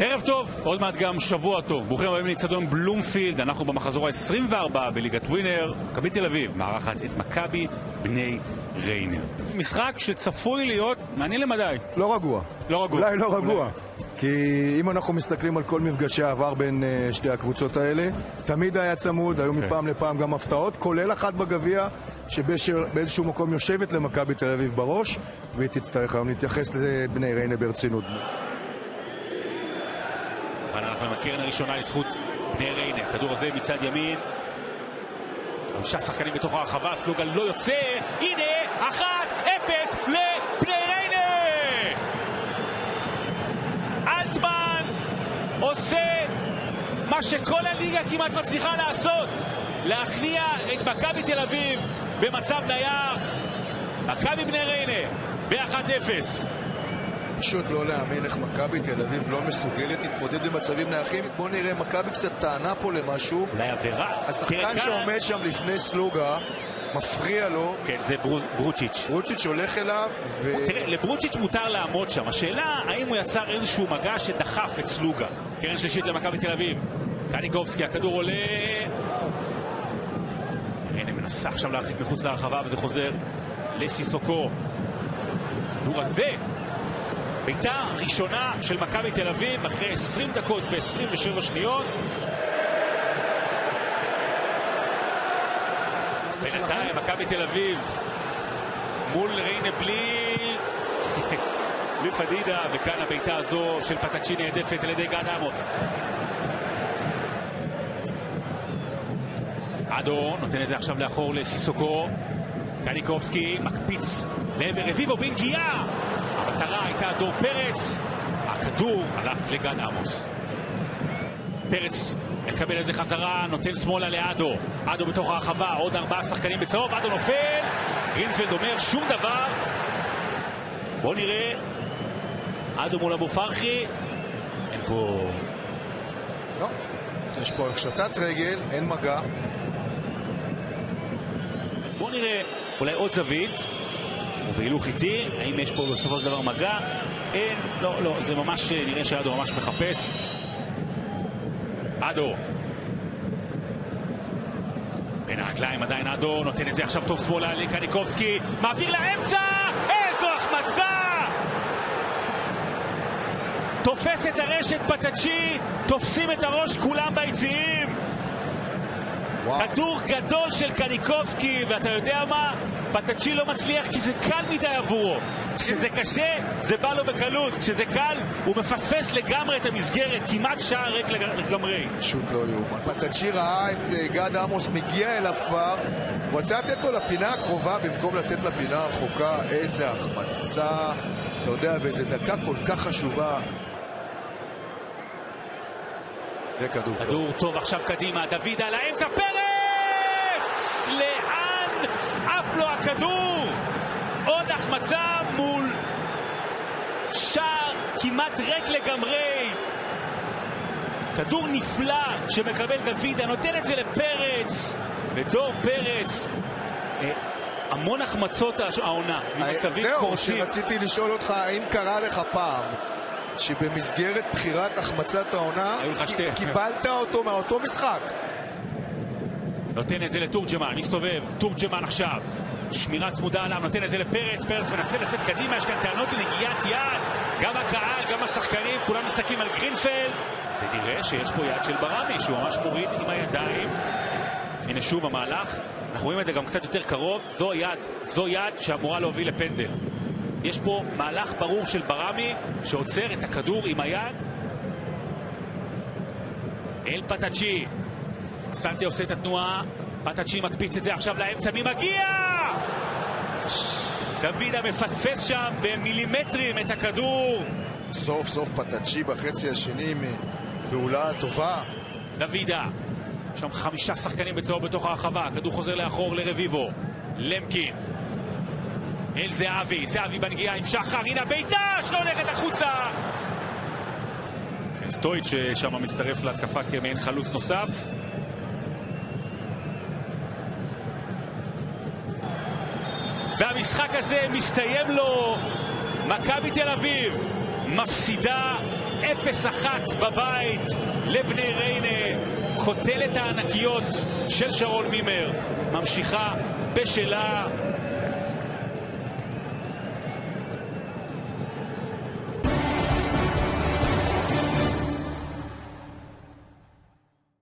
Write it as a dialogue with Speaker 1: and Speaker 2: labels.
Speaker 1: ערב טוב, עוד מעט גם שבוע טוב. ברוכים הבאים לאצטדיון בלומפילד. אנחנו במחזור ה-24 בליגת ווינר. מכבי תל אביב מארחת את מכבי בני ריינר. משחק שצפוי להיות מעניין למדי.
Speaker 2: לא רגוע.
Speaker 1: לא רגוע.
Speaker 2: אולי לא רגוע. כי אם אנחנו מסתכלים על כל מפגשי העבר בין שתי הקבוצות האלה, תמיד היה צמוד, היו מפעם לפעם גם הפתעות, כולל אחת בגביע שבאיזשהו מקום יושבת למכבי תל אביב בראש, והיא תצטרך היום להתייחס לבני ריינר ברצינות.
Speaker 1: אנחנו עם הקרן הראשונה לזכות בני ריינר. הכדור הזה מצד ימין. 5 שחקנים בתוך הרחבה, סלוגה לא יוצא. הנה, 1-0 לבני ריינר! אלטמן עושה מה שכל הליגה כמעט מצליחה לעשות, להכניע את מכבי תל אביב במצב נייח. מכבי בני ריינר ב-1-0.
Speaker 2: פשוט לא להאמין איך מכבי תל אביב לא מסוגלת להתמודד במצבים נייחים. בוא נראה, מכבי קצת טענה פה למשהו.
Speaker 1: אולי עבירה.
Speaker 2: השחקן שעומד שם לפני סלוגה מפריע לו.
Speaker 1: כן, זה ברוצ'יץ'.
Speaker 2: ברוצ'יץ' הולך אליו
Speaker 1: תראה, לברוצ'יץ' מותר לעמוד שם. השאלה, האם הוא יצר איזשהו מגע שדחף את סלוגה. קרן שלישית למכבי תל אביב. קניקובסקי, הכדור עולה. הנה, מנסה עכשיו להרחיק מחוץ לרחבה, וזה חוזר לסיסוקו. הכדור הזה ביתה ראשונה של מכבי תל אביב אחרי 20 דקות ו-27 שניות. בינתיים מכבי תל אביב מול ריינר בלי פדידה, וכאן הביתה הזו של פטאצ'י נעדפת על ידי גד עמוס. אדו נותן את זה עכשיו לאחור לסיסוקו. קניקובסקי מקפיץ לעבר רביבו בנגיעה. המטרה הייתה דור פרץ, הכדור הלך לגד עמוס. פרץ מקבל את זה חזרה, נותן שמאלה לאדו. אדו בתוך הרחבה, עוד 4 שחקנים בצהוב, אדו נופל. גרינפלד אומר שום דבר. בוא נראה. אדו מול אבו פרחי. אין פה...
Speaker 2: לא, יש פה שטת רגל, אין מגע.
Speaker 1: בוא נראה, אולי עוד זווית. ובהילוך איתי, האם יש פה בסופו של דבר מגע? אין, לא, זה ממש נראה שאדו ממש מחפש. אדו בין הרגליים עדיין אדו, נותן את זה עכשיו טוב שמאלה לקניקובסקי, מעביר לאמצע, איזו החמצה! תופס את הרשת פטאצ'י, תופסים את הראש כולם ביציעים. כדור גדול של קניקובסקי, ואתה יודע מה? פטאצ'י לא מצליח כי זה קל מדי עבורו. כשזה קשה זה בא לו בקלות, כשזה קל הוא מפספס לגמרי את המסגרת, כמעט שער ריק לגמרי.
Speaker 2: פשוט לא יאומן. פטאצ'י ראה את גד עמוס מגיע אליו כבר, הוא רצה לתת לו לפינה הקרובה במקום לתת לפינה הרחוקה. איזה החמצה, אתה יודע, באיזה דקה כל כך חשובה. זה כדור
Speaker 1: טוב עכשיו קדימה, דוד על האמצע, פרץ! לאן עף לו הכדור? עוד החמצה מול שער כמעט ריק לגמרי. כדור נפלא שמקבל דוד, נותן את זה לפרץ, ודור פרץ. המון החמצות העונה, ממצבים קורסים.
Speaker 2: זהו, שרציתי לשאול אותך, האם קרה לך פעם שבמסגרת בחירת החמצת העונה קיבלת אותו מאותו משחק?
Speaker 1: נותן את זה לתורג'מן, מסתובב, תורג'מן עכשיו, שמירה צמודה עליו, נותן את זה לפרץ, פרץ מנסה לצאת קדימה, יש כאן טענות לנגיעת יד, גם הקהל, גם השחקנים, כולם מסתכלים על גרינפלד. זה נראה שיש פה יד של ברמי, שהוא ממש מוריד עם הידיים. הנה שוב המהלך, אנחנו רואים את זה גם קצת יותר קרוב, זו יד שאמורה להוביל לפנדל. יש פה מהלך ברור של ברמי שעוצר את הכדור עם היד. אל פטאצ'י, סנטה עושה את התנועה, פטאצ'י מקפיץ את זה עכשיו לאמצע, מי מגיע? דוידה מפספס שם במילימטרים את הכדור.
Speaker 2: סוף סוף פטאצ'י בחצי השני מפעולה טובה.
Speaker 1: דוידה, שם 5 שחקנים בצהוב בתוך הרחבה, הכדור חוזר לאחור לרביבו, למקין אל זהבי בנגיעה עם שחר, הנה ביתה שלא הולכת החוצה. סטויץ' ששם מצטרף להתקפה כמעין חלוץ נוסף. והמשחק הזה מסתיים לו. מכבי תל אביב מפסידה 0-1 בבית לבני ריינה. קוטלת הענקיות של שרון מימר ממשיכה בשלה.